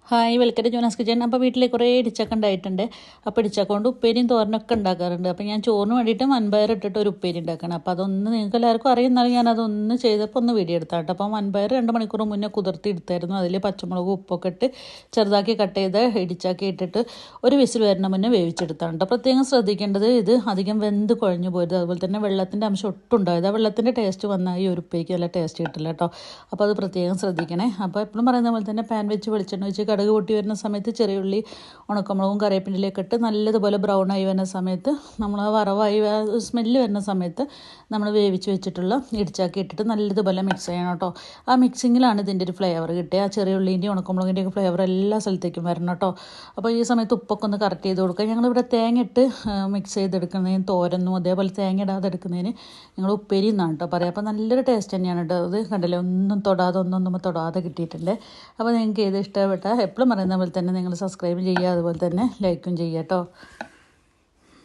Hi welcome to Jonas kitchen. അപ്പോൾ വീട്ടിൽ കുറേ ഇടിച്ചക്ക ഉണ്ടായിട്ടുണ്ട്. അപ്പോൾ ഇടിച്ചക്ക കൊണ്ട് ഉപ്പേരിയും തോരനൊക്കെ ഉണ്ടാക്കാറുണ്ട്. അപ്പോൾ ഞാൻ ചോറിന് വേണ്ടിയിട്ട് വൻപയർ ഇട്ടിട്ട് ഒരു ഉപ്പേരി ഉണ്ടാക്കണം. അപ്പോൾ അതൊന്ന് നിങ്ങൾക്ക് എല്ലാവർക്കും അറിയുന്നാലും ഞാൻ അതൊന്ന് ചെയ്തപ്പോൾ ഒന്ന് വീഡിയോ എടുത്താട്ടോ. അപ്പോൾ വൻപയർ 2 മണിക്കൂർ മുന്നേ കുതിർത്തി എടുത്തായിരുന്നു. അതിൽ പച്ചമുളക് ഉപ്പൊക്കെ ഇട്ട് ചെറുതാക്കി കട്ട് ചെയ്ത് ഇടിച്ചാക്കി ഇട്ടിട്ട് ഒരു വിസിൽ വരുന്ന മുന്നേ വേവിച്ചെടുത്താണ് കേട്ടോ. പ്രത്യേകം ശ്രദ്ധിക്കേണ്ടത് ഇത് അധികം വെന്ത് കുഴഞ്ഞു പോയത്. അതുപോലെ തന്നെ വെള്ളത്തിൻ്റെ അംശം ഒട്ടും ഉണ്ടായത്. ആ വെള്ളത്തിൻ്റെ ടേസ്റ്റ് വന്നാൽ ഈ ഒരു ഉപ്പേരിക്ക് നല്ല ടേസ്റ്റ് കിട്ടില്ല കേട്ടോ. അപ്പോൾ അത് പ്രത്യേകം ശ്രദ്ധിക്കണേ. അപ്പോൾ എപ്പോഴും പറയുന്ന പോലെ തന്നെ പാൻ വെച്ച് വെളിച്ചെണ്ണ വെച്ച് കടുക് പൊട്ടി വരുന്ന സമയത്ത് ചെറിയ ഉള്ളി ഉണക്കമുളകും കറിവേപ്പിൻ്റെലേക്ക് ഇട്ട് നല്ലതുപോലെ ബ്രൗൺ ആയി വരുന്ന സമയത്ത് നമ്മൾ വറവായി സ്മെല്ല് വരുന്ന സമയത്ത് നമ്മൾ വേവിച്ച് വെച്ചിട്ടുള്ള ഇടിച്ചാക്കി ഇട്ടിട്ട് നല്ലതുപോലെ മിക്സ് ചെയ്യണം കേട്ടോ. ആ മിക്സിങ്ങിലാണ് ഇതിൻ്റെ ഒരു ഫ്ലേവർ കിട്ടുക. ആ ചെറിയ ഉള്ളീൻ്റെയും ഉണക്കമുളകിൻ്റെയും ഫ്ലേവർ എല്ലാ സ്ഥലത്തേക്കും വരണം കേട്ടോ. അപ്പോൾ ഈ സമയത്ത് ഉപ്പൊക്കെ ഒന്ന് കറക്റ്റ് ചെയ്ത് കൊടുക്കുക. ഞങ്ങളിവിടെ തേങ്ങ ഇട്ട് മിക്സ് ചെയ്തെടുക്കുന്നതിന് തോരനും അതേപോലെ തേങ്ങ ഇടാതെ എടുക്കുന്നതിന് ഞങ്ങൾ ഉപ്പേരി എന്നാണ് കേട്ടോ പറയാം. അപ്പോൾ നല്ലൊരു ടേസ്റ്റ് തന്നെയാണ് കേട്ടോ. അത് കണ്ടില്ലേ, ഒന്നും തൊടാതെ തൊടാതെ കിട്ടിയിട്ടുണ്ട്. അപ്പോൾ നിങ്ങൾക്ക് ഏത് ഇഷ്ടപ്പെട്ട എപ്പോഴും പറയുന്ന പോലെ തന്നെ നിങ്ങൾ സബ്സ്ക്രൈബ് ചെയ്യുക, അതുപോലെ തന്നെ ലൈക്കും ചെയ്യുക കേട്ടോ.